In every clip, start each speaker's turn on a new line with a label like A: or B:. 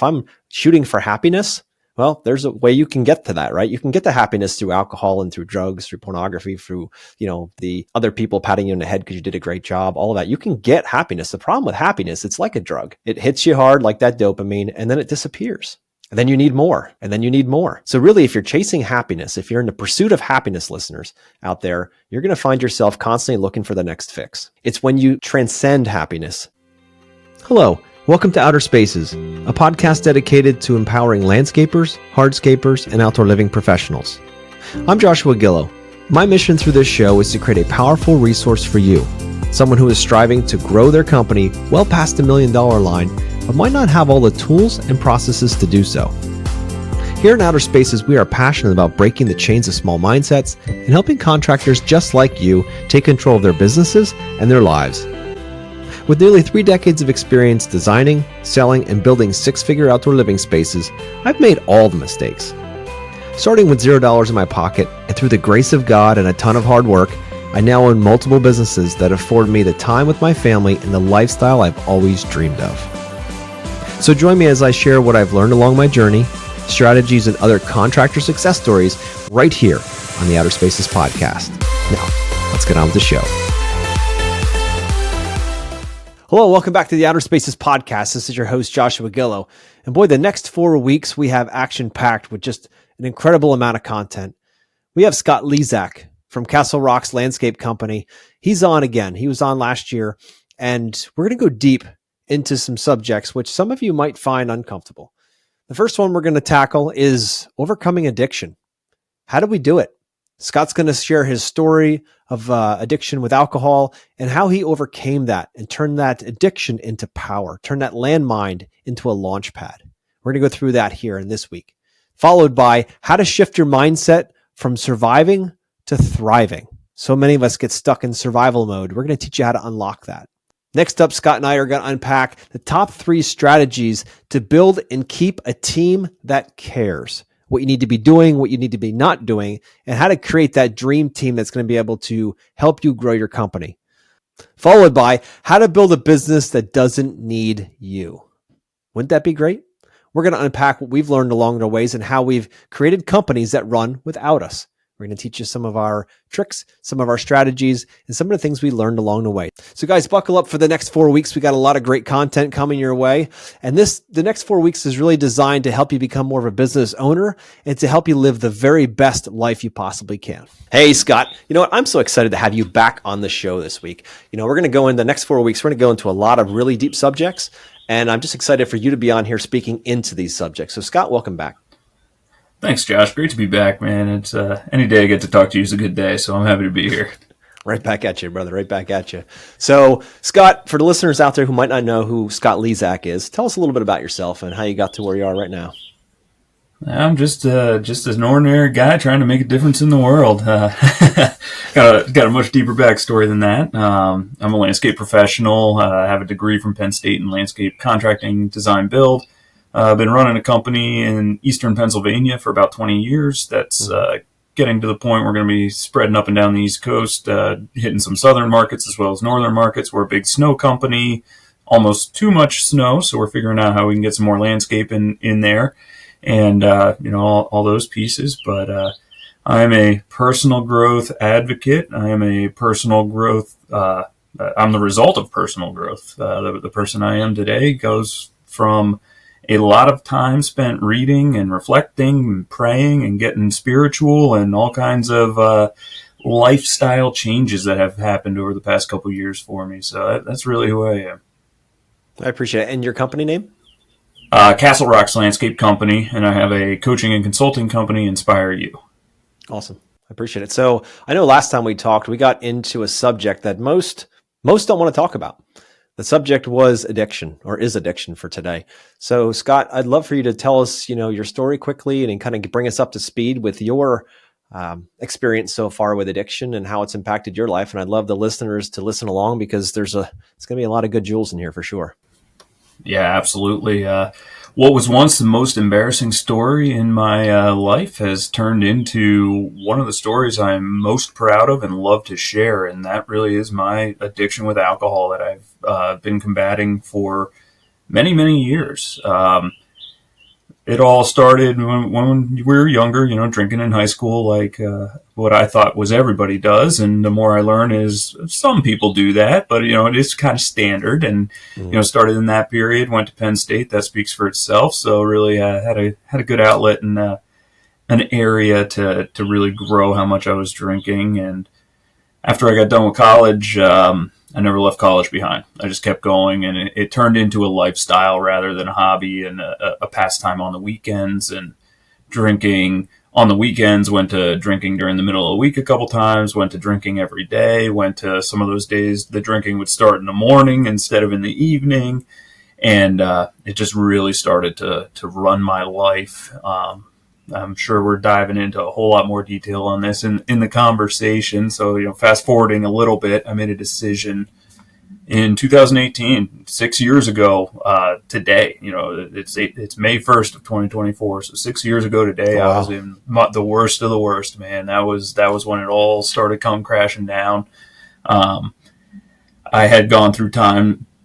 A: if I'm shooting for happiness, well, there's a way you can get to that, right? You can get to happiness through alcohol and through drugs, through pornography, through, the other people patting you in the head because you did a great job, all of that. You can get happiness. The problem with happiness, it's like a drug. It hits you hard like that dopamine, and then it disappears. And then you need more, and then you need more. So really, if you're chasing happiness, if you're in the pursuit of happiness, listeners out there, you're going to find yourself constantly looking for the next fix. It's when you transcend happiness. Hello, welcome to Outer Spaces, a podcast dedicated to empowering landscapers, hardscapers, and outdoor living professionals. I'm Joshua Gillow. My mission through this show is to create a powerful resource for you, someone who is striving to grow their company well past the $1 million line, but might not have all the tools and processes to do so. Here in Outer Spaces, we are passionate about breaking the chains of small mindsets and helping contractors just like you take control of their businesses and their lives. With nearly 3 decades of experience designing, selling, and building six-figure outdoor living spaces, I've made all the mistakes. Starting with $0 in my pocket, and through the grace of God and a ton of hard work, I now own multiple businesses that afford me the time with my family and the lifestyle I've always dreamed of. So join me as I share what I've learned along my journey, strategies, and other contractor success stories right here on the Outer Spaces podcast. Now, let's get on with the show. Hello, welcome back to the Outer Spaces podcast. This is your host, Joshua Gillow. And boy, the next 4 weeks we have action-packed with just an incredible amount of content. We have Scott Lesak from Castle Rock's Landscape Company. He's on again. He was on last year, and we're going to go deep into some subjects which some of you might find uncomfortable. The first one we're going to tackle is overcoming addiction. How do we do it? Scott's going to share his story of addiction with alcohol and how he overcame that and turned that addiction into power, turned that landmine into a launch pad. We're going to go through that here in this week, followed by how to shift your mindset from surviving to thriving. So many of us get stuck in survival mode. We're going to teach you how to unlock that. Next up, Scott and I are going to unpack the top 3 strategies to build and keep a team that cares. What you need to be doing, what you need to be not doing, and how to create that dream team that's going to be able to help you grow your company. Followed by how to build a business that doesn't need you. Wouldn't that be great? We're going to unpack what we've learned along the ways and how we've created companies that run without us. We're going to teach you some of our tricks, some of our strategies, and some of the things we learned along the way. So guys, buckle up for the next 4 weeks. We got a lot of great content coming your way. And the next 4 weeks is really designed to help you become more of a business owner and to help you live the very best life you possibly can. Hey, Scott, you know what? I'm so excited to have you back on the show this week. We're going to go in the next 4 weeks. We're going to go into a lot of really deep subjects. And I'm just excited for you to be on here speaking into these subjects. So Scott, welcome back.
B: Thanks, Josh. Great to be back, man. It's any day I get to talk to you is a good day, so I'm happy to be here.
A: Right back at you, brother. Right back at you. So, Scott, for the listeners out there who might not know who Scott Lesak is, tell us a little bit about yourself and how you got to where you are right now.
B: I'm just an ordinary guy trying to make a difference in the world. Got a much deeper backstory than that. I'm a landscape professional. I have a degree from Penn State in landscape contracting, design, build. I've been running a company in eastern Pennsylvania for about 20 years. That's getting to the point we're going to be spreading up and down the East Coast, hitting some southern markets as well as northern markets. We're a big snow company, almost too much snow, so we're figuring out how we can get some more landscape in there and all those pieces. But I'm a personal growth advocate. I am a personal growth I'm the result of personal growth. The person I am today goes from a lot of time spent reading and reflecting and praying and getting spiritual and all kinds of lifestyle changes that have happened over the past couple of years for me. So that's really who I am.
A: I appreciate it. And your company name?
B: Castle Rock's Landscape Company, and I have a coaching and consulting company, Inspire You.
A: Awesome. I appreciate it. So I know last time we talked, we got into a subject that most don't want to talk about. The subject was addiction, or is addiction for today. So Scott, I'd love for you to tell us, your story quickly and kind of bring us up to speed with your experience so far with addiction and how it's impacted your life. And I'd love the listeners to listen along because it's going to be a lot of good jewels in here for sure.
B: Yeah, absolutely. What was once the most embarrassing story in my life has turned into one of the stories I'm most proud of and love to share. And that really is my addiction with alcohol that I've been combating for many, many years. it all started when we were younger, drinking in high school, like what I thought was everybody does. And the more I learn is some people do that, but, it is kind of standard. And, started in that period, went to Penn State. That speaks for itself. So really had a good outlet and an area to really grow how much I was drinking. And after I got done with college, I never left college behind. I just kept going, and it turned into a lifestyle rather than a hobby and a pastime on the weekends. And drinking on the weekends, went to drinking during the middle of the week a couple times, went to drinking every day, went to some of those days the drinking would start in the morning instead of in the evening. And it just really started to run my life. I'm sure we're diving into a whole lot more detail on this in the conversation. So, fast forwarding a little bit, I made a decision in 2018, 6 years ago today. It's May 1st of 2024. So 6 years ago today,
A: Wow.
B: I was in the worst of the worst, man. That was when it all started come crashing down. I had gone through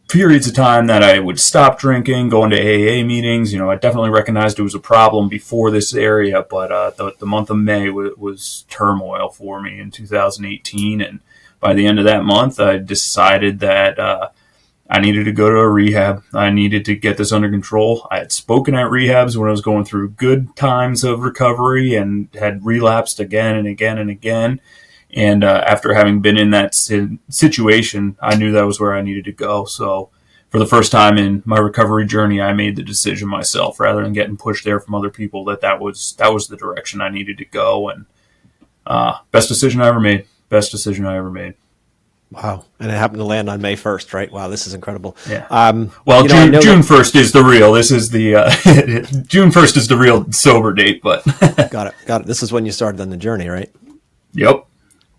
B: periods of time that I would stop drinking, going to AA meetings. I definitely recognized it was a problem before this area, but the month of May was turmoil for me in 2018. And by the end of that month, I decided that I needed to go to a rehab. I needed to get this under control. I had spoken at rehabs when I was going through good times of recovery and had relapsed again and again and again. And after having been in that situation, I knew that was where I needed to go. So for the first time in my recovery journey, I made the decision myself rather than getting pushed there from other people that was the direction I needed to go. And best decision I ever made. Best decision I ever made.
A: Wow. And it happened to land on May 1st, right? Wow, this is incredible.
B: Yeah. Well, June 1st is the real. This is the June 1st is the real sober date, but
A: Got it. This is when you started on the journey, right?
B: Yep.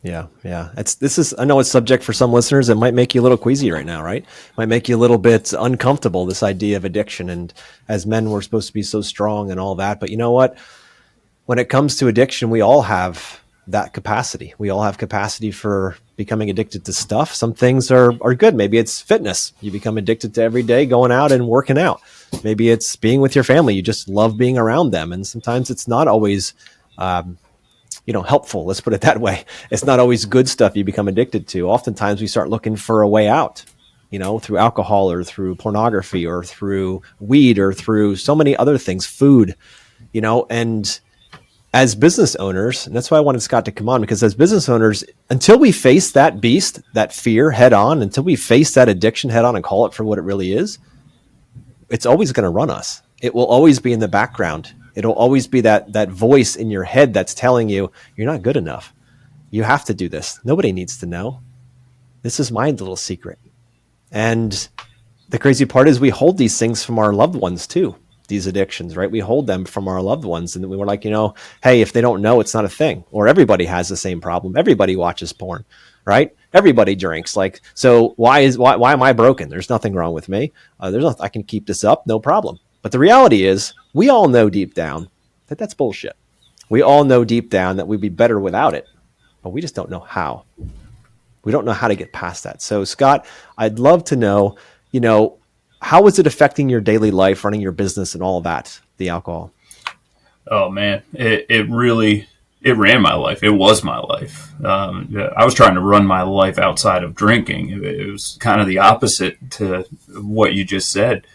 A: Yeah. I know it's subject for some listeners. It might make you a little queasy right now, right? Might make you a little bit uncomfortable, this idea of addiction. And as men, we're supposed to be so strong and all that. But you know what? When it comes to addiction, we all have that capacity. We all have capacity for becoming addicted to stuff. Some things are good. Maybe it's fitness. You become addicted to every day going out and working out. Maybe it's being with your family. You just love being around them. And sometimes it's not always helpful. Let's put it that way. It's not always good stuff you become addicted to. Oftentimes we start looking for a way out, through alcohol or through pornography or through weed or through so many other things, food, and as business owners, and that's why I wanted Scott to come on, because as business owners, until we face that beast, that fear head on, until we face that addiction head on and call it for what it really is, it's always going to run us. It will always be in the background. It'll always be that voice in your head that's telling you, you're not good enough. You have to do this. Nobody needs to know. This is my little secret. And the crazy part is we hold these things from our loved ones too, these addictions, right? We hold them from our loved ones. And we were like, hey, if they don't know, it's not a thing. Or everybody has the same problem. Everybody watches porn, right? Everybody drinks. So why am I broken? There's nothing wrong with me. I can keep this up, no problem. But the reality is, we all know deep down that that's bullshit. We all know deep down that we'd be better without it, but we just don't know how. We don't know how to get past that. So, Scott, I'd love to know, how is it affecting your daily life, running your business and all of that, the alcohol?
B: Oh, man, it really ran my life. It was my life. I was trying to run my life outside of drinking. It was kind of the opposite to what you just said.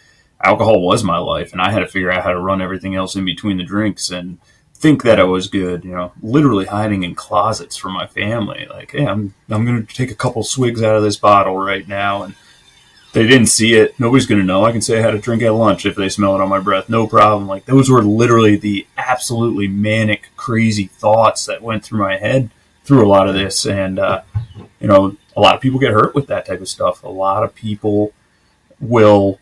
B: Alcohol was my life, and I had to figure out how to run everything else in between the drinks and think that I was good, literally hiding in closets from my family. Like, hey, I'm going to take a couple swigs out of this bottle right now. And they didn't see it. Nobody's going to know. I can say I had a drink at lunch if they smell it on my breath. No problem. Like, those were literally the absolutely manic, crazy thoughts that went through my head through a lot of this. And, a lot of people get hurt with that type of stuff. A lot of people will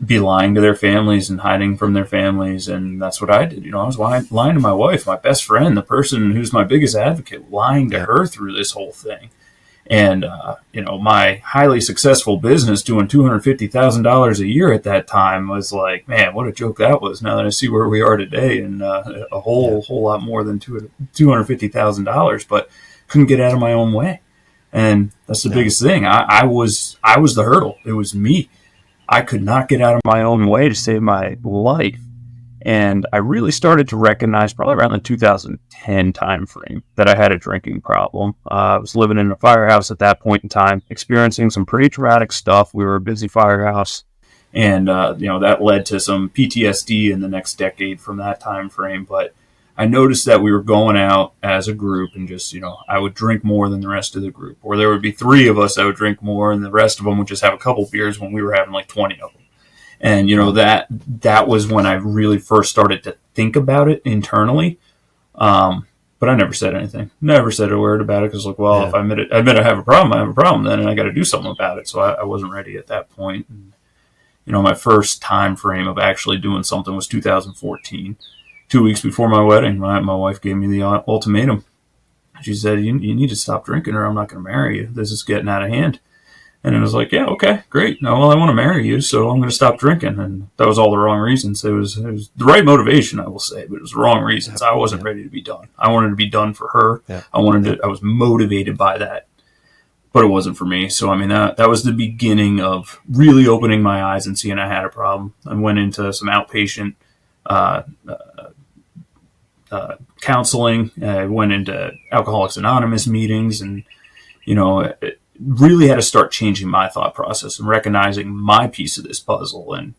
B: be lying to their families and hiding from their families. And that's what I did. I was lying to my wife, my best friend, the person who's my biggest advocate, lying to her through this whole thing. And, my highly successful business doing $250,000 a year at that time was like, man, what a joke that was. Now that I see where we are today, and a whole lot more than $250,000, but couldn't get out of my own way. And that's the biggest thing. I was the hurdle. It was me. I could not get out of my own way to save my life. And I really started to recognize probably around the 2010 time frame that I had a drinking problem. I was living in a firehouse at that point in time, experiencing some pretty traumatic stuff. We were a busy firehouse, and that led to some PTSD in the next decade from that time frame. But I noticed that we were going out as a group and just, I would drink more than the rest of the group. Or there would be 3 of us that would drink more, and the rest of them would just have a couple beers when we were having like 20 of them. And, that was when I really first started to think about it internally. But I never said anything. Never said a word about it because, if I admit I have a problem then, and I got to do something about it. So I wasn't ready at that point. And, my first time frame of actually doing something was 2014. 2 weeks before my wedding, my wife gave me the ultimatum. She said, you need to stop drinking or I'm not going to marry you. This is getting out of hand. And it was like, yeah, okay, great. No, well, I want to marry you, so I'm going to stop drinking. And that was all the wrong reasons. It was the right motivation, I will say, but it was the wrong reasons. I wasn't ready to be done. I wanted to be done for her. Yeah. I was motivated by that, but it wasn't for me. So, that was the beginning of really opening my eyes and seeing I had a problem. I went into some outpatient counseling. I went into Alcoholics Anonymous meetings, and, really had to start changing my thought process and recognizing my piece of this puzzle and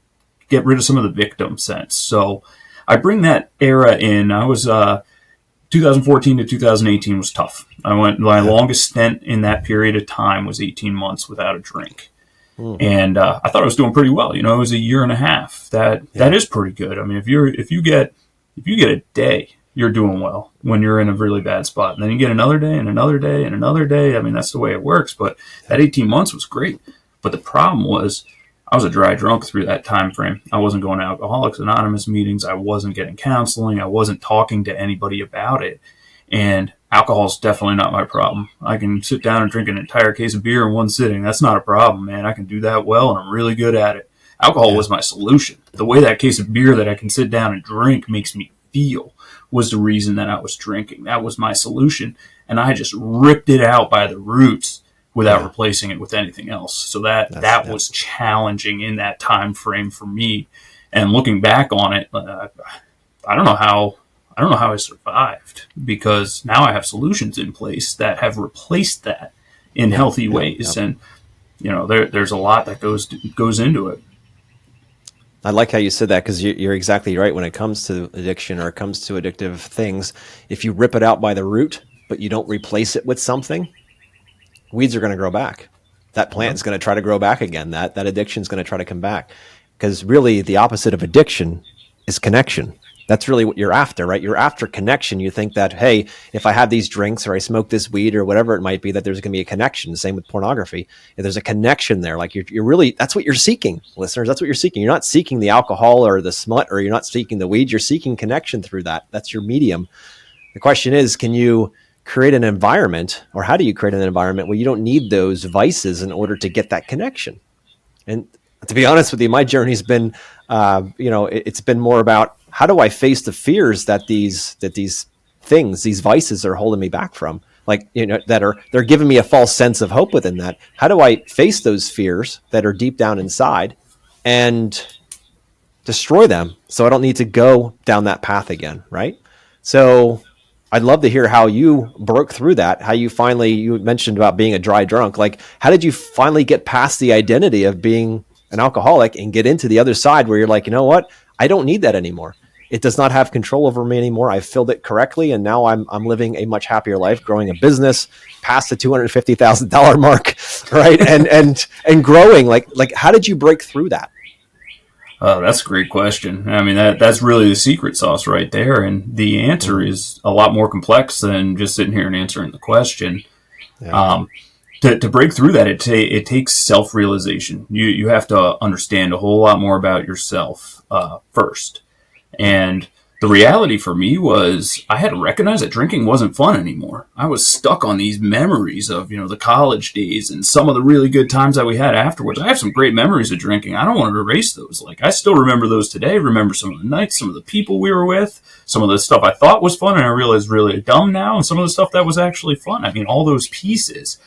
B: get rid of some of the victim sense. So I bring that era in. I was 2014 to 2018 was tough. My longest stint in that period of time was 18 months without a drink. And I thought I was doing pretty well. It was a year and a half. That is pretty good. If you get a day, you're doing well when you're in a really bad spot. And then you get another day and another day and another day. That's the way it works. But that 18 months was great. But the problem was I was a dry drunk through that time frame. I wasn't going to Alcoholics Anonymous meetings. I wasn't getting counseling. I wasn't talking to anybody about it. And alcohol is definitely not my problem. I can sit down and drink an entire case of beer in one sitting. That's not a problem, man. I can do that well, and I'm really good at it. Alcohol was my solution. The way that case of beer that I can sit down and drink makes me feel was the reason that I was drinking. That was my solution. And I just ripped it out by the roots without replacing it with anything else. So that was challenging in that time frame for me. And looking back on it, I don't know how I survived, because now I have solutions in place that have replaced that in healthy ways. And, there's a lot that goes into it.
A: I like how you said that, because you're exactly right. When it comes to addiction or it comes to addictive things, if you rip it out by the root, but you don't replace it with something, weeds are going to grow back. That plant is going to try to grow back again. That addiction is going to try to come back, because really the opposite of addiction is connection. That's really what you're after, right? You're after connection. You think that, hey, if I have these drinks or I smoke this weed or whatever it might be, that there's going to be a connection. The same with pornography. If there's a connection there, like you're really, that's what you're seeking, listeners. That's what you're seeking. You're not seeking the alcohol or the smut, or you're not seeking the weed. You're seeking connection through that. That's your medium. The question is, can you create an environment, or how do you create an environment where you don't need those vices in order to get that connection? And to be honest with you, my journey's been, it's been more about, how do I face the fears that these things, these vices, are holding me back from? Like, they're giving me a false sense of hope within that. How do I face those fears that are deep down inside and destroy them, so I don't need to go down that path again, right? So I'd love to hear how you broke through that, how you mentioned about being a dry drunk. Like, how did you finally get past the identity of being an alcoholic and get into the other side where you're like, you know what? I don't need that anymore. It does not have control over me anymore. I've filled it correctly, and now I'm living a much happier life, growing a business past the $250,000 mark, right? And growing. Like how did you break through that?
B: That's a great question. That's really the secret sauce right there, and the answer is a lot more complex than just sitting here and answering the question. Yeah. To break through that, it takes self-realization. You have to understand a whole lot more about yourself first. And the reality for me was I had to recognize that drinking wasn't fun anymore. I was stuck on these memories of, the college days and some of the really good times that we had afterwards. I have some great memories of drinking. I don't want to erase those. Like, I still remember those today. Remember some of the nights, some of the people we were with, some of the stuff I thought was fun and I realize really dumb now, and some of the stuff that was actually fun. All those pieces.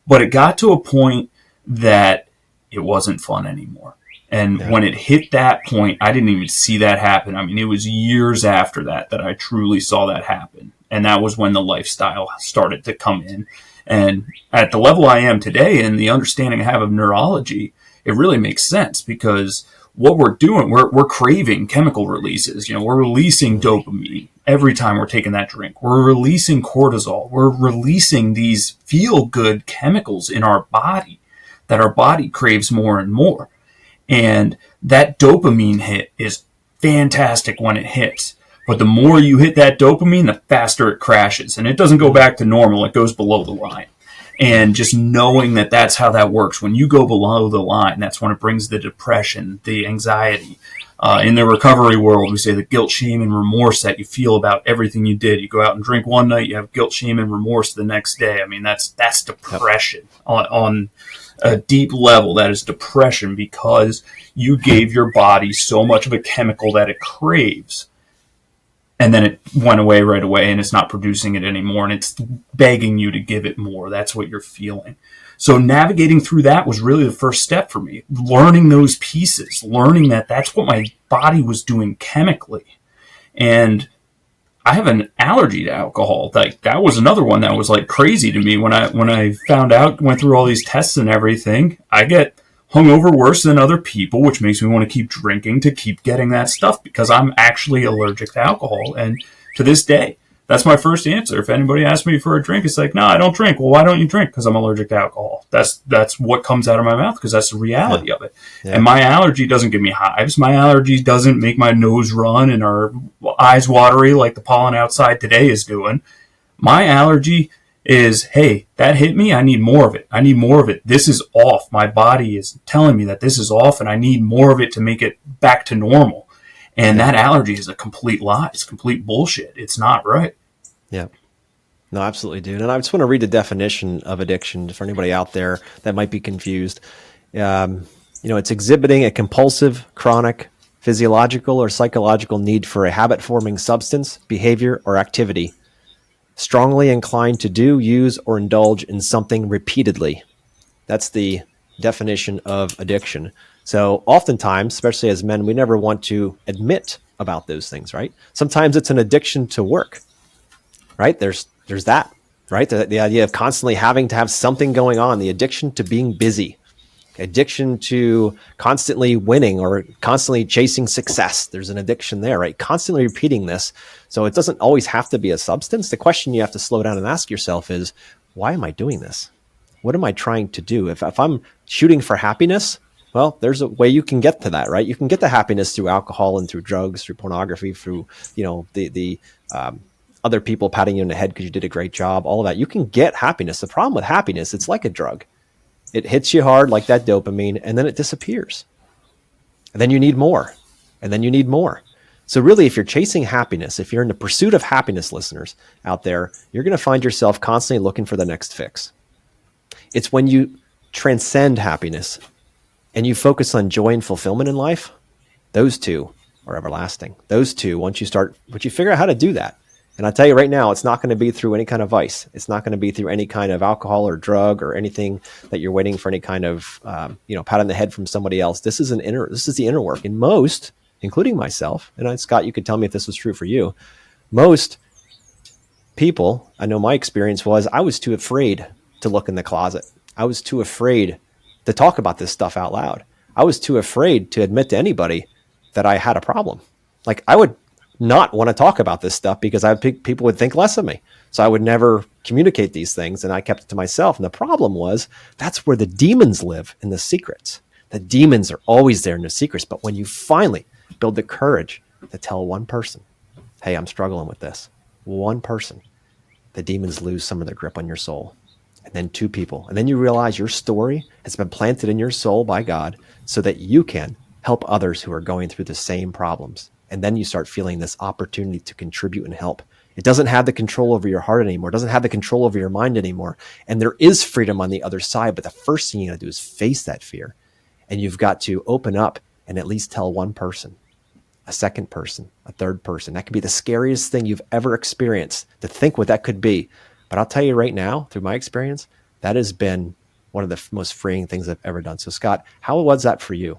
B: But it got to a point that it wasn't fun anymore. And when it hit that point, I didn't even see that happen. I mean, it was years after that I truly saw that happen. And that was when the lifestyle started to come in. And at the level I am today and the understanding I have of neurology, it really makes sense, because what we're doing, we're craving chemical releases. We're releasing dopamine every time we're taking that drink. We're releasing cortisol. We're releasing these feel-good chemicals in our body that our body craves more and more. And that dopamine hit is fantastic when it hits. But the more you hit that dopamine, the faster it crashes. And it doesn't go back to normal. It goes below the line. And just knowing that that's how that works. When you go below the line, that's when it brings the depression, the anxiety. In the recovery world, we say the guilt, shame, and remorse that you feel about everything you did. You go out and drink one night, you have guilt, shame, and remorse the next day. I mean, that's depression on a deep level. That is depression, because you gave your body so much of a chemical that it craves. And then it went away right away, and it's not producing it anymore, and it's begging you to give it more. That's what you're feeling. So navigating through that was really the first step for me. Learning those pieces, learning that that's what my body was doing chemically. And I have an allergy to alcohol. Like, that was another one that was like crazy to me. When I found out, went through all these tests and everything, I get hungover worse than other people, which makes me want to keep drinking to keep getting that stuff, because I'm actually allergic to alcohol. And to this day, that's my first answer. If anybody asks me for a drink, it's like, no, I don't drink. Well, why don't you drink? Because I'm allergic to alcohol. That's what comes out of my mouth, because that's the reality of it. Yeah. And my allergy doesn't give me hives. My allergy doesn't make my nose run and our eyes watery like the pollen outside today is doing. My allergy is, hey, that hit me. I need more of it. I need more of it. This is off. My body is telling me that this is off, and I need more of it to make it back to normal. And that allergy is a complete lie. It's complete bullshit. It's not right.
A: Yeah. No, absolutely, dude. And I just want to read the definition of addiction for anybody out there that might be confused. It's exhibiting a compulsive, chronic, physiological, or psychological need for a habit-forming substance, behavior, or activity, strongly inclined to do, use, or indulge in something repeatedly. That's the definition of addiction. So oftentimes, especially as men, we never want to admit about those things, right? Sometimes it's an addiction to work, right? There's that, right? The idea of constantly having to have something going on, the addiction to being busy, addiction to constantly winning or constantly chasing success. There's an addiction there, right? Constantly repeating this. So it doesn't always have to be a substance. The question you have to slow down and ask yourself is, why am I doing this? What am I trying to do? If I'm shooting for happiness, well, there's a way you can get to that, right? You can get the happiness through alcohol and through drugs, through pornography, through, the other people patting you in the head because you did a great job, all of that. You can get happiness. The problem with happiness, it's like a drug. It hits you hard like that dopamine, and then it disappears. And then you need more, and then you need more. So really, if you're chasing happiness, if you're in the pursuit of happiness, listeners out there, you're going to find yourself constantly looking for the next fix. It's when you transcend happiness and you focus on joy and fulfillment in life, those two are everlasting. Those two, once you figure out how to do that. And I'll tell you right now, it's not going to be through any kind of vice. It's not going to be through any kind of alcohol or drug or anything that you're waiting for any kind of, pat on the head from somebody else. This is the inner work. And most, including myself, and Scott, you could tell me if this was true for you. Most people, I know my experience was, I was too afraid to look in the closet. I was too afraid to talk about this stuff out loud. I was too afraid to admit to anybody that I had a problem. Like, I would not want to talk about this stuff because people would think less of me. So I would never communicate these things, and I kept it to myself. And the problem was, that's where the demons live, in the secrets. The demons are always there in the secrets. But when you finally build the courage to tell one person, hey, I'm struggling with this, one person, the demons lose some of their grip on your soul. And then two people. And then you realize your story has been planted in your soul by God so that you can help others who are going through the same problems. And then you start feeling this opportunity to contribute and help. It doesn't have the control over your heart anymore. It doesn't have the control over your mind anymore. And there is freedom on the other side. But the first thing you got to do is face that fear. And you've got to open up and at least tell one person, a second person, a third person. That could be the scariest thing you've ever experienced, to think what that could be. But I'll tell you right now, through my experience, that has been one of the most freeing things I've ever done. So Scott, how was that for you?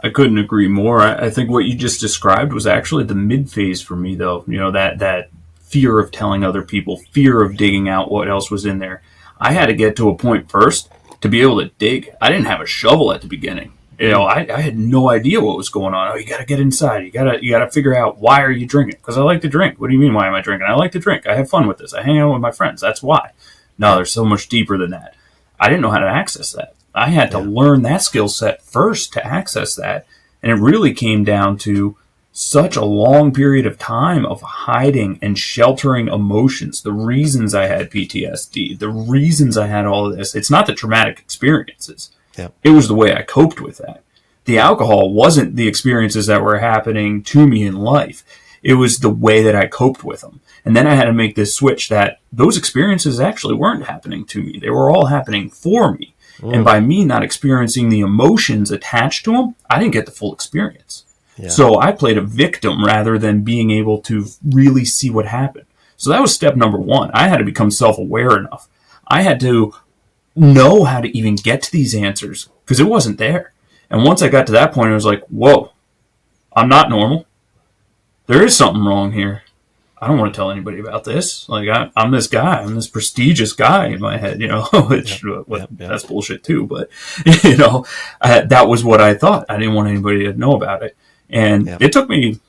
B: I couldn't agree more. I think what you just described was actually the mid phase for me, though. That fear of telling other people, fear of digging out what else was in there. I had to get to a point first to be able to dig. I didn't have a shovel at the beginning. I had no idea what was going on. Oh, you got to get inside. You got to figure out, why are you drinking? Because I like to drink. What do you mean, why am I drinking? I like to drink. I have fun with this. I hang out with my friends. That's why. No, there's so much deeper than that. I didn't know how to access that. I had to learn that skill set first to access that. And it really came down to such a long period of time of hiding and sheltering emotions, the reasons I had PTSD, the reasons I had all of this. It's not the traumatic experiences.
A: Yep.
B: It was the way I coped with that. The alcohol wasn't the experiences that were happening to me in life. It was the way that I coped with them. And then I had to make this switch that those experiences actually weren't happening to me. They were all happening for me. And by me not experiencing the emotions attached to them, I didn't get the full experience. Yeah. So I played a victim rather than being able to really see what happened. So that was step number one. I had to become self-aware enough. I had to know how to even get to these answers because it wasn't there. And once I got to that point, I was like, whoa, I'm not normal. There is something wrong here. I don't want to tell anybody about this. Like, I'm this guy. I'm this prestigious guy in my head, which that's bullshit too. But, that was what I thought. I didn't want anybody to know about it. And it took me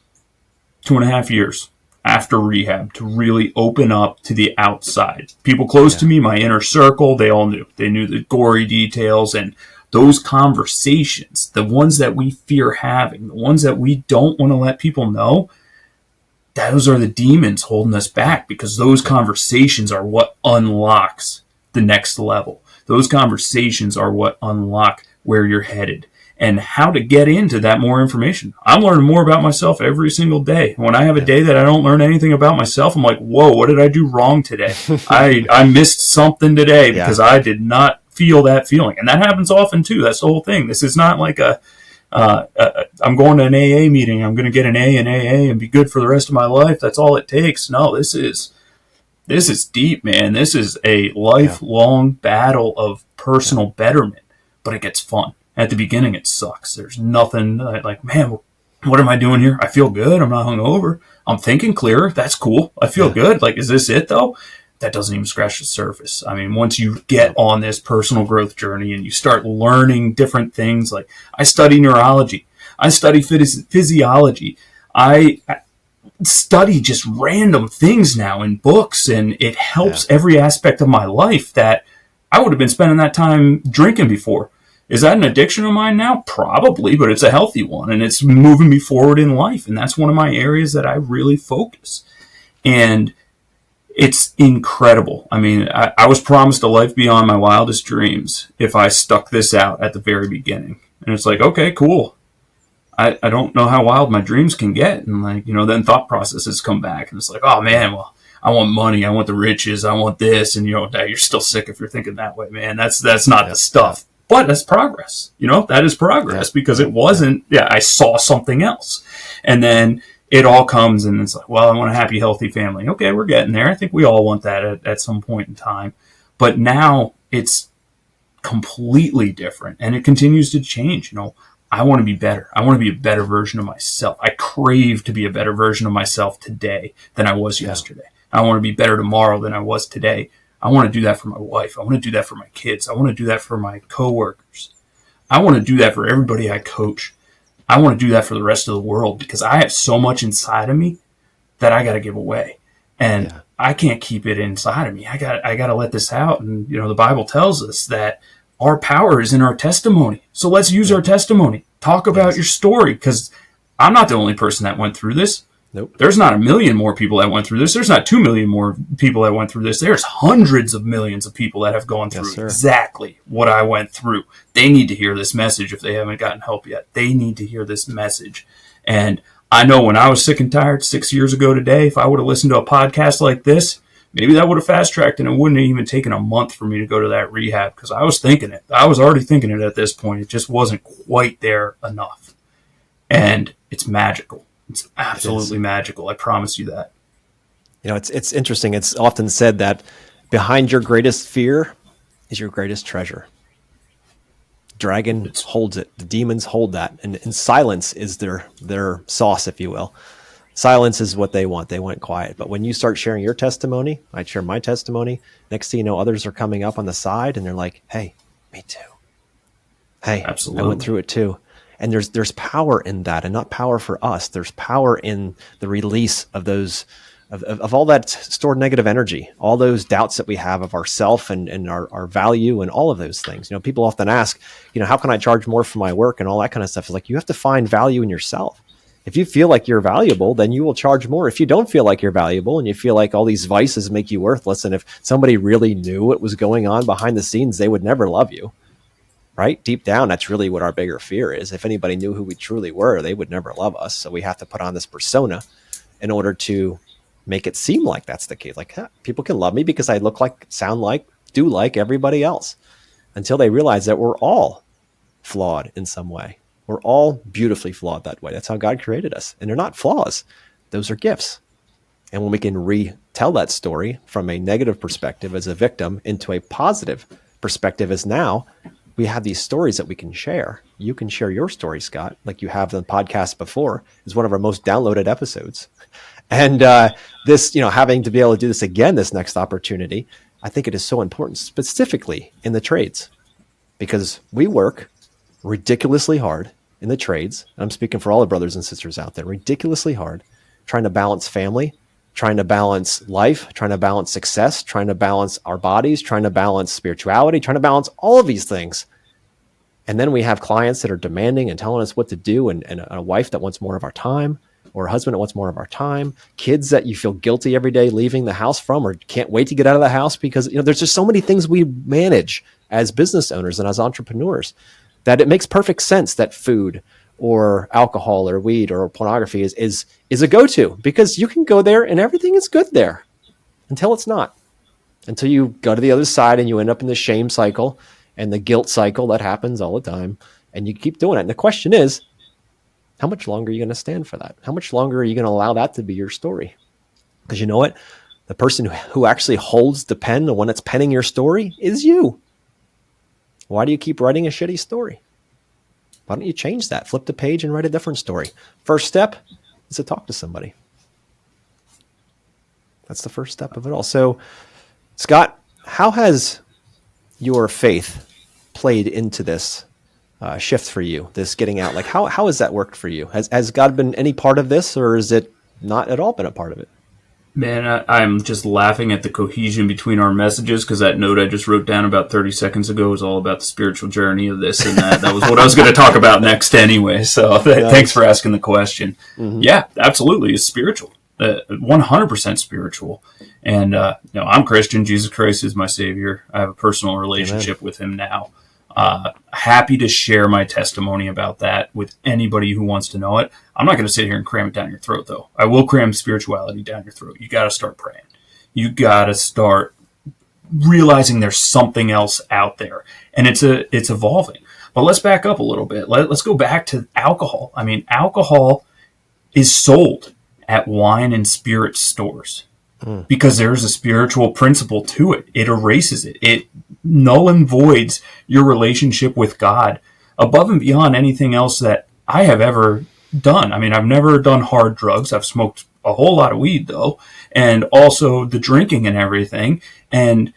B: 2.5 years after rehab to really open up to the outside. People close to me, my inner circle, they all knew. They knew the gory details and those conversations, the ones that we fear having, the ones that we don't want to let people know. Those are the demons holding us back because those conversations are what unlocks the next level. Those conversations are what unlock where you're headed and how to get into that more information. I'm learning more about myself every single day. When I have a day that I don't learn anything about myself, I'm like, whoa, what did I do wrong today? I missed something today because I did not feel that feeling. And that happens often too. That's the whole thing. This is not like I'm going to an AA meeting. I'm going to get an A in AA and be good for the rest of my life. That's all it takes. No, this is deep, man. This is a lifelong battle of personal betterment, but it gets fun. At the beginning, it sucks. There's nothing like, man, what am I doing here? I feel good. I'm not hungover. I'm thinking clearer. That's cool. I feel good. Like, is this it though? That doesn't even scratch the surface. I mean, once you get on this personal growth journey and you start learning different things, like I study neurology, I study physiology, I study just random things now in books, and it helps every aspect of my life that I would have been spending that time drinking before. Is that an addiction of mine now? Probably, but it's a healthy one, and it's moving me forward in life, and that's one of my areas that I really focus. And it's incredible. I mean, I was promised a life beyond my wildest dreams if I stuck this out at the very beginning. And it's like, okay, cool. I don't know how wild my dreams can get. And then thought processes come back. And it's like, oh, man, well, I want money. I want the riches. I want this. And, now you're still sick if you're thinking that way, man. That's not the stuff. But that's progress. That is progress because it wasn't, I saw something else. And then it all comes and it's like, well, I want a happy, healthy family. Okay, we're getting there. I think we all want that at some point in time. But now it's completely different and it continues to change. I want to be better. I want to be a better version of myself. I crave to be a better version of myself today than I was yesterday. I want to be better tomorrow than I was today. I want to do that for my wife. I want to do that for my kids. I want to do that for my coworkers. I want to do that for everybody I coach. I want to do that for the rest of the world because I have so much inside of me that I got to give away. And I can't keep it inside of me. I got to let this out. And, the Bible tells us that our power is in our testimony. So let's use our testimony. Talk about your story because I'm not the only person that went through this.
A: Nope.
B: There's not 1 million more people that went through this. There's not 2 million more people that went through this. There's hundreds of millions of people that have gone through exactly what I went through. They need to hear this message if they haven't gotten help yet. They need to hear this message. And I know when I was sick and tired 6 years ago today, if I would have listened to a podcast like this, maybe that would have fast-tracked and it wouldn't have even taken a month for me to go to that rehab because I was thinking it. I was already thinking it at this point. It just wasn't quite there enough. And it's magical. It's absolutely magical. I promise you that.
A: It's interesting. It's often said that behind your greatest fear is your greatest treasure. Dragon holds it. The demons hold that. And silence is their sauce, if you will. Silence is what they want. They want quiet. But when you start sharing your testimony, I share my testimony. Next thing you know, others are coming up on the side and they're like, hey, me too. Hey,
B: Absolutely.
A: I went through it too. And there's power in that, and not power for us. There's power in the release of those, of all that stored negative energy, all those doubts that we have of ourself and our value and all of those things. You know, people often ask, you know, how can I charge more for my work and all that kind of stuff? It's like, you have to find value in yourself. If you feel like you're valuable, then you will charge more. If you don't feel like you're valuable and you feel like all these vices make you worthless, and if somebody really knew what was going on behind the scenes, they would never love you, right? Deep down, that's really what our bigger fear is. If anybody knew who we truly were, they would never love us. So we have to put on this persona in order to make it seem like that's the case. Like, people can love me because I look like, sound like, do like everybody else, until they realize that we're all flawed in some way. We're all beautifully flawed that way. That's how God created us. And they're not flaws. Those are gifts. And when we can retell that story from a negative perspective as a victim into a positive perspective as now, we have these stories that we can share. You can share your story, Scott, like you have the podcast before. It's one of our most downloaded episodes. And this, you know, having to be able to do this again, this next opportunity, I think it is so important, specifically in the trades, because we work ridiculously hard in the trades. I'm speaking for all the brothers and sisters out there, ridiculously hard, trying to balance family, trying to balance life, trying to balance success, trying to balance our bodies, trying to balance spirituality, trying to balance all of these things. And then we have clients that are demanding and telling us what to do, and a wife that wants more of our time, or a husband that wants more of our time, kids that you feel guilty every day leaving the house from, or can't wait to get out of the house because, you know, there's just so many things we manage as business owners and as entrepreneurs that it makes perfect sense that food or alcohol or weed or pornography is a go-to, because you can go there and everything is good there until it's not, until you go to the other side and you end up in the shame cycle and the guilt cycle that happens all the time, and you keep doing it. And the question is, how much longer are you going to stand for that? How much longer are you going to allow that to be your story? Because you know what? The person who actually holds the pen, the one that's penning your story, is you. Why do you keep writing a shitty story? Why don't you change that? Flip the page and write a different story. First step is to talk to somebody. That's the first step of it all. So, Scott, how has your faith played into this shift for you, this getting out? Like, how has that worked for you? Has God been any part of this, or is it not at all been a part of it?
B: Man, I'm just laughing at the cohesion between our messages, because that note I just wrote down about 30 seconds ago was all about the spiritual journey of this and that. That was what I was going to talk about next anyway. So thanks for asking the question. Mm-hmm. Yeah, absolutely. It's spiritual, 100% spiritual. And, you know, I'm Christian. Jesus Christ is my Savior. I have a personal relationship with him now. Happy to share my testimony about that with anybody who wants to know it. I'm not going to sit here and cram it down your throat, though. I will cram spirituality down your throat. You got to start praying. You got to start realizing there's something else out there, and it's evolving. But let's back up a little bit. Let's go back to alcohol. I mean, alcohol is sold at wine and spirit stores because there's a spiritual principle to it. It erases it. It null and voids your relationship with God above and beyond anything else that I have ever done. I mean, I've never done hard drugs. I've smoked a whole lot of weed, though, and also the drinking and everything. And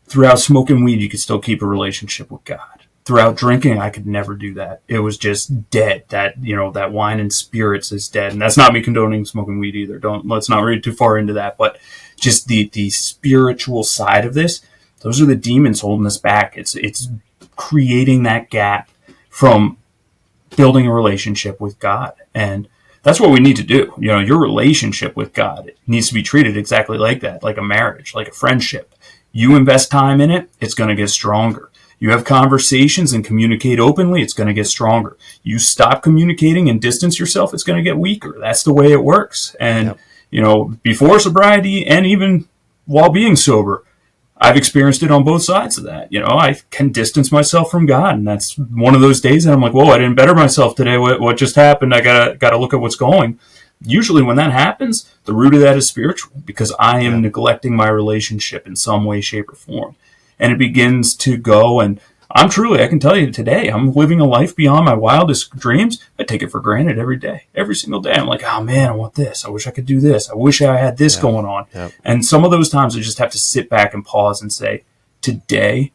B: throughout smoking weed, you could still keep a relationship with God. Throughout drinking, I could never do that. It was just dead. That, you know, that wine and spirits is dead. And that's not me condoning smoking weed either. Let's not read too far into that. But just the spiritual side of this, those are the demons holding us back. It's creating that gap from building a relationship with God. And that's what we need to do. You know, your relationship with God needs to be treated exactly like that, like a marriage, like a friendship. You invest time in it, it's going to get stronger. You have conversations and communicate openly, it's going to get stronger. You stop communicating and distance yourself, it's going to get weaker. That's the way it works. And, you know, before sobriety and even while being sober, I've experienced it on both sides of that. You know, I can distance myself from God, and that's one of those days that I'm like, whoa, I didn't better myself today. What just happened? I gotta look at what's going. Usually when that happens, the root of that is spiritual, because I am neglecting my relationship in some way, shape, or form. And it begins to go, and I can tell you today, I'm living a life beyond my wildest dreams. I take it for granted every day, every single day. I'm like, oh man, I want this. I wish I could do this. I wish I had this going on. Yep. And some of those times I just have to sit back and pause and say, today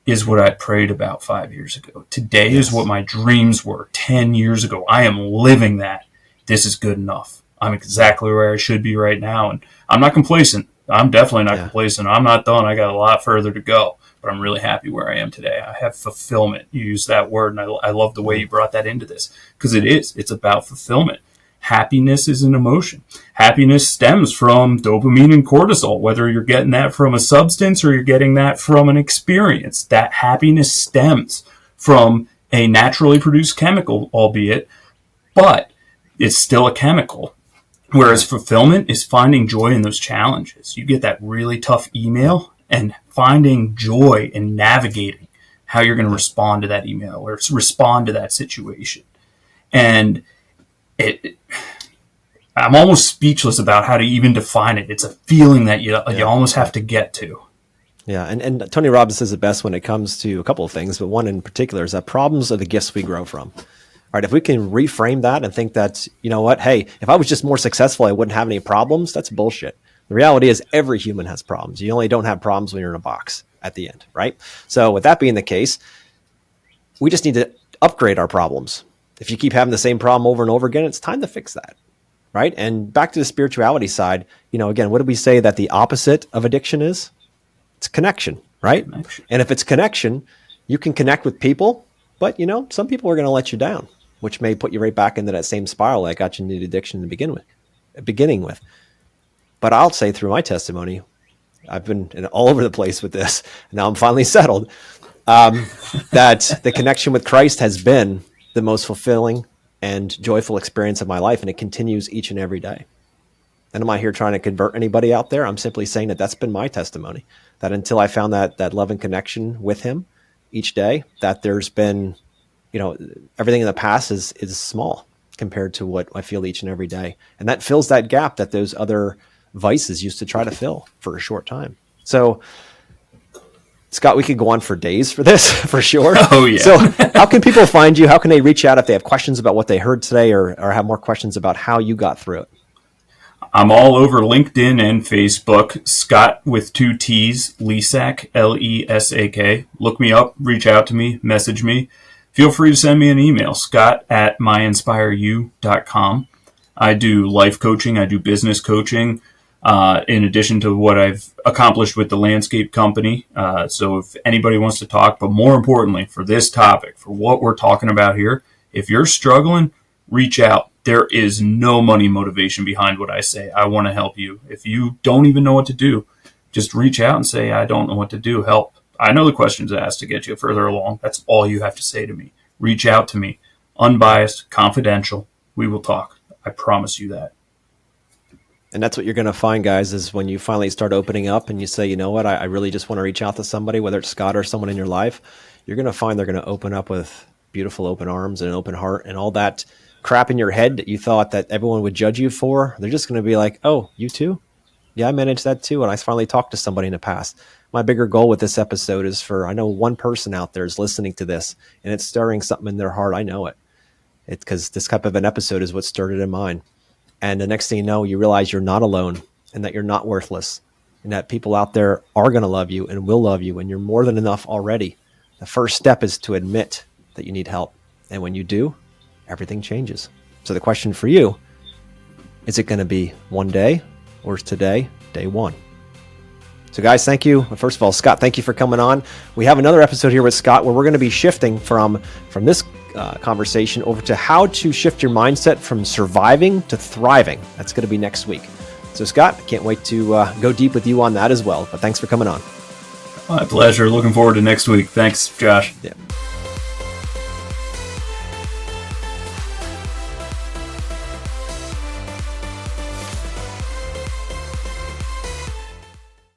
B: is what I prayed about 5 years ago. Today is what my dreams were 10 years ago. I am living that. This is good enough. I'm exactly where I should be right now. And I'm not complacent. I'm definitely not complacent. I'm not done. I got a lot further to go. But I'm really happy where I am today. I have fulfillment. You use that word, and I love the way you brought that into this, because it is. It's about fulfillment. Happiness is an emotion. Happiness stems from dopamine and cortisol, whether you're getting that from a substance or you're getting that from an experience. That happiness stems from a naturally produced chemical, albeit, but it's still a chemical. Whereas fulfillment is finding joy in those challenges. You get that really tough email, and finding joy in navigating how you're going to respond to that email or respond to that situation. And I'm almost speechless about how to even define it. It's a feeling that you almost have to get to.
A: Yeah, and Tony Robbins says it best when it comes to a couple of things, but one in particular is that problems are the gifts we grow from. All right, if we can reframe that and think that, you know what, hey, if I was just more successful, I wouldn't have any problems, that's bullshit. The reality is every human has problems. You only don't have problems when you're in a box at the end, right? So with that being the case, we just need to upgrade our problems. If you keep having the same problem over and over again, it's time to fix that, right? And back to the spirituality side, again, what did we say that the opposite of addiction is? It's connection, right? Connection. And if it's connection, you can connect with people, but some people are going to let you down, which may put you right back into that same spiral that got you into addiction to beginning with. But I'll say through my testimony, I've been all over the place with this. Now I'm finally settled. That the connection with Christ has been the most fulfilling and joyful experience of my life, and it continues each and every day. And I'm not here trying to convert anybody out there. I'm simply saying that that's been my testimony. That until I found that love and connection with Him each day, that there's been, everything in the past is small compared to what I feel each and every day, and that fills that gap that those other vices used to try to fill for a short time. So, Scott, we could go on for days for this, for sure.
B: Oh, yeah.
A: So how can people find you? How can they reach out if they have questions about what they heard today or have more questions about how you got through it?
B: I'm all over LinkedIn and Facebook. Scott with 2 T's, Lesak, Lesak. Look me up, reach out to me, message me. Feel free to send me an email, scott@myinspireyou.com. I do life coaching. I do business coaching. In addition to what I've accomplished with the landscape company. So if anybody wants to talk, but more importantly for this topic, for what we're talking about here, if you're struggling, reach out. There is no money motivation behind what I say. I want to help you. If you don't even know what to do, just reach out and say, I don't know what to do. Help. I know the questions asked to get you further along. That's all you have to say to me. Reach out to me. Unbiased, confidential. We will talk. I promise you that.
A: And that's what you're going to find, guys, is when you finally start opening up and you say, you know what, I really just want to reach out to somebody, whether it's Scott or someone in your life, you're going to find they're going to open up with beautiful open arms and an open heart, and all that crap in your head that you thought that everyone would judge you for. They're just going to be like, oh, you too? Yeah, I managed that too. And I finally talked to somebody in the past. My bigger goal with this episode is I know one person out there is listening to this and it's stirring something in their heart. I know it. It's because this type of an episode is what stirred it in mine. And the next thing you know, you realize you're not alone and that you're not worthless and that people out there are going to love you and will love you, and you're more than enough already. The first step is to admit that you need help. And when you do, everything changes. So the question for you, is it going to be one day or is today day one? So guys, thank you. First of all, Scott, thank you for coming on. We have another episode here with Scott where we're going to be shifting from this conversation over to how to shift your mindset from surviving to thriving. That's going to be next week. So Scott, I can't wait to go deep with you on that as well. But thanks for coming on.
B: My pleasure. Looking forward to next week. Thanks, Josh.
A: Yeah.